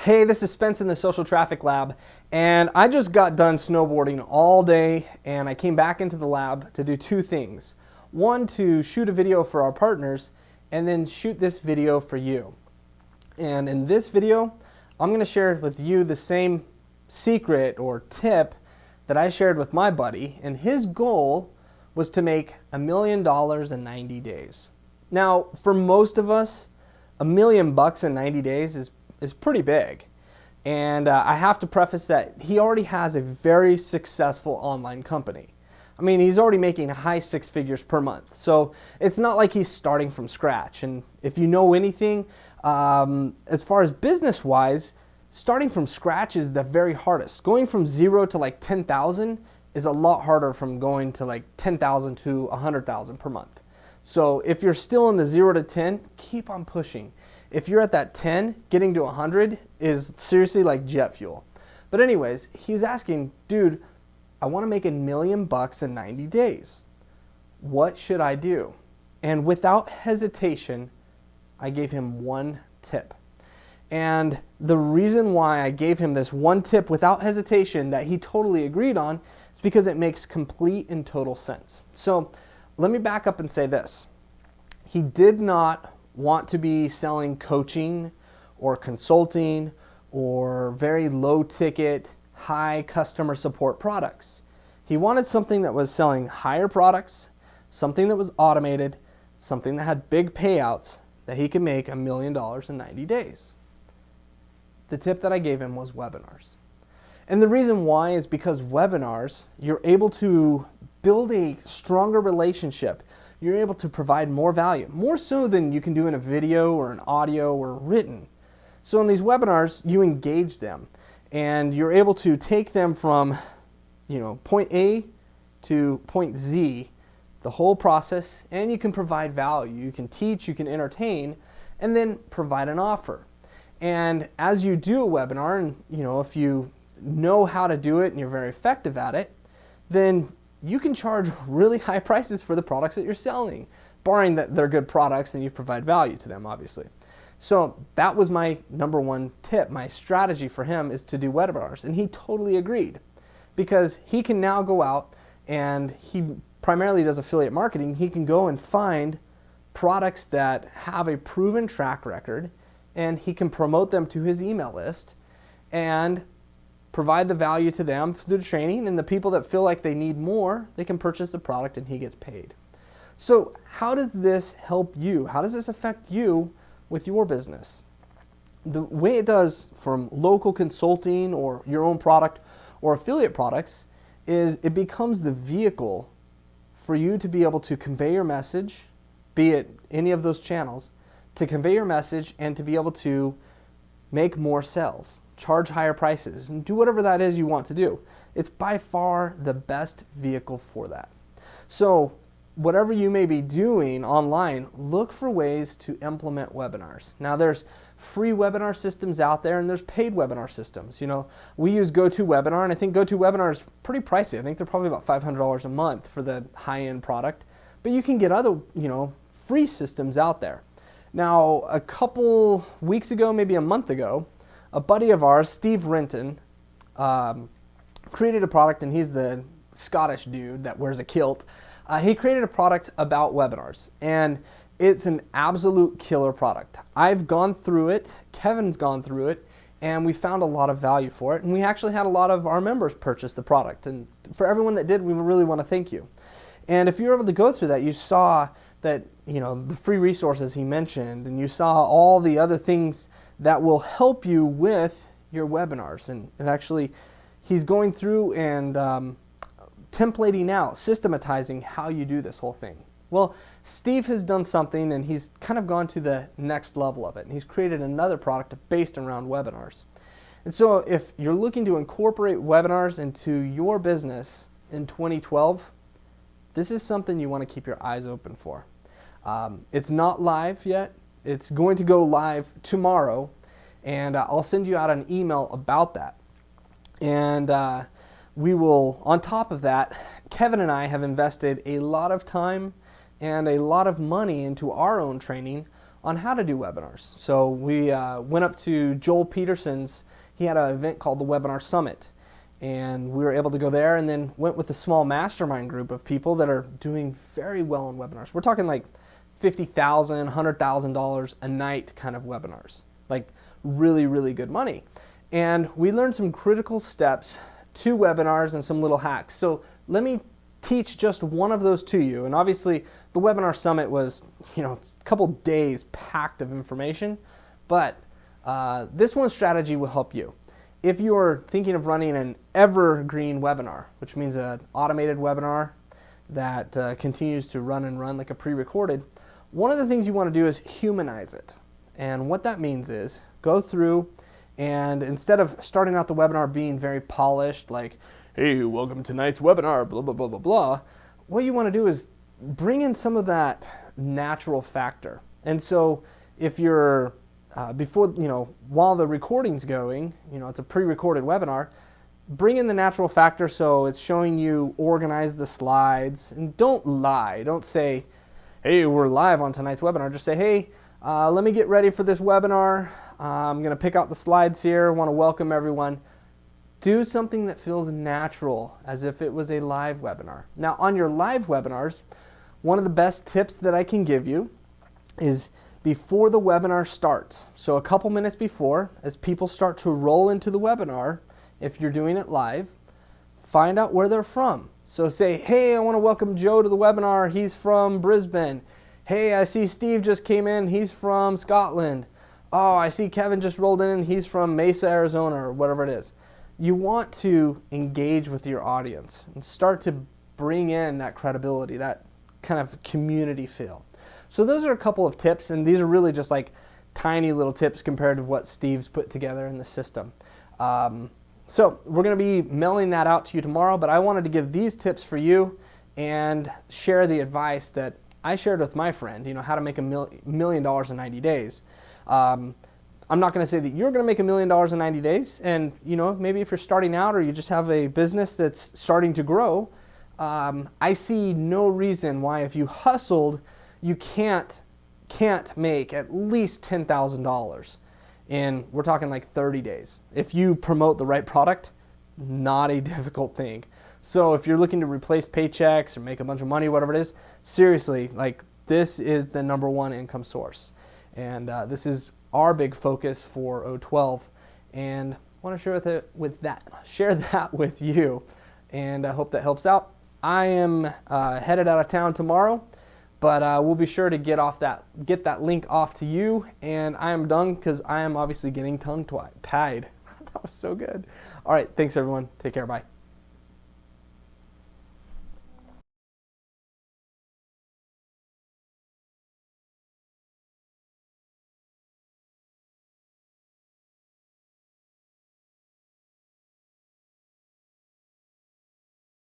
Hey, this is Spence in the Social Traffic Lab, and I just got done snowboarding all day, and I came back into the lab to do two things. One, to shoot a video for our partners, and then shoot this video for you. And in this video, I'm going to share with you the same secret or tip that I shared with my buddy, and his goal was to make $1 million in 90 days. Now, for most of us, $1 million in 90 days is pretty big. And I have to preface that he already has a very successful online company. I mean, he's already making high six figures per month. So it's not like he's starting from scratch. And if you know anything, as far as business-wise, starting from scratch is the very hardest. Going from 0 to like 10,000 is a lot harder from going to like 10,000 to 100,000 per month. So if you're still in the 0 to 10, keep on pushing. If you're at that 10, getting to 100 is seriously like jet fuel. But anyways, he's asking, dude, I want to make $1 million in 90 days. What should I do? And without hesitation, I gave him one tip. And the reason why I gave him this one tip without hesitation that he totally agreed on is because it makes complete and total sense. So let me back up and say this. He did not want to be selling coaching or consulting or very low ticket, high customer support products. He wanted something that was selling higher products, something that was automated, something that had big payouts that he could make $1 million in 90 days. The tip that I gave him was webinars. And the reason why is because webinars, you're able to build a stronger relationship. You're able to provide more value, more so than you can do in a video or an audio or written. So in these webinars, you engage them and you're able to take them from, point A to point Z, the whole process, and you can provide value. You can teach, you can entertain, and then provide an offer. And as you do a webinar, and if you know how to do it and you're very effective at it, then you can charge really high prices for the products that you're selling, barring that they're good products and you provide value to them, obviously. So that was my number one tip. My strategy for him is to do webinars, and he totally agreed because he can now go out, and he primarily does affiliate marketing. He can go and find products that have a proven track record, and he can promote them to his email list and provide the value to them through the training, and the people that feel like they need more, they can purchase the product and he gets paid. So how does this help you? How does this affect you with your business? The way it does from local consulting or your own product or affiliate products is it becomes the vehicle for you to be able to convey your message, be it any of those channels, to convey your message and to be able to make more sales, charge higher prices, and do whatever that is you want to do. It's by far the best vehicle for that. So whatever you may be doing online, look for ways to implement webinars. Now there's free webinar systems out there and there's paid webinar systems. We use GoToWebinar, and I think GoToWebinar is pretty pricey. I think they're probably about $500 a month for the high-end product, but you can get other, free systems out there. Now, a couple weeks ago, maybe a month ago, a buddy of ours, Steve Renton, created a product, and he's the Scottish dude that wears a kilt. He created a product about webinars, and it's an absolute killer product. I've gone through it, Kevin's gone through it, and we found a lot of value for it, and we actually had a lot of our members purchase the product. And for everyone that did, we really want to thank you. And if you were able to go through that, you saw that, the free resources he mentioned, and you saw all the other things that will help you with your webinars. And actually, he's going through and templating out, systematizing how you do this whole thing. Well, Steve has done something, and he's kind of gone to the next level of it, and he's created another product based around webinars. And so if you're looking to incorporate webinars into your business in 2012, this is something you want to keep your eyes open for. It's not live yet. It's going to go live tomorrow, and I'll send you out an email about that. And we will, on top of that, Kevin and I have invested a lot of time and a lot of money into our own training on how to do webinars. So we went up to Joel Peterson's. He had an event called the Webinar Summit, and we were able to go there, and then went with a small mastermind group of people that are doing very well in webinars. We're talking like $50,000, $100,000 a night kind of webinars, like really, really good money. And we learned some critical steps to webinars and some little hacks. So let me teach just one of those to you. And obviously the Webinar Summit was, a couple days packed of information, but this one strategy will help you. If you're thinking of running an evergreen webinar, which means an automated webinar that continues to run and run like a pre-recorded, one of the things you want to do is humanize it. And what that means is go through and instead of starting out the webinar being very polished, like, hey, welcome to tonight's webinar, blah, blah, blah, blah, blah, what you want to do is bring in some of that natural factor. And so if you're, while the recording's going, it's a pre-recorded webinar, bring in the natural factor so it's showing you organize the slides. And don't lie. Don't say, hey, we're live on tonight's webinar. Just say, hey, let me get ready for this webinar. I'm going to pick out the slides here. I want to welcome everyone. Do something that feels natural, as if it was a live webinar. Now, on your live webinars, one of the best tips that I can give you is before the webinar starts. So a couple minutes before, as people start to roll into the webinar, if you're doing it live, find out where they're from. So say, hey, I want to welcome Joe to the webinar. He's from Brisbane. Hey, I see Steve just came in. He's from Scotland. Oh, I see Kevin just rolled in. He's from Mesa, Arizona, or whatever it is. You want to engage with your audience and start to bring in that credibility, that kind of community feel. So those are a couple of tips, and these are really just like tiny little tips compared to what Steve's put together in the system. So we're going to be mailing that out to you tomorrow, but I wanted to give these tips for you and share the advice that I shared with my friend, how to make $1 million in 90 days. I'm not going to say that you're going to make $1 million in 90 days, and maybe if you're starting out or you just have a business that's starting to grow, I see no reason why if you hustled, you can't make at least $10,000 in, we're talking like 30 days. If you promote the right product, not a difficult thing. So if you're looking to replace paychecks or make a bunch of money, whatever it is, seriously, like this is the #1 income source. And this is our big focus for O12, and I want to share that with you, and I hope that helps out. I am headed out of town tomorrow, but we'll be sure to get that link off to you, and I am done because I am obviously getting tongue-tied. That was so good. All right, thanks everyone. Take care. Bye.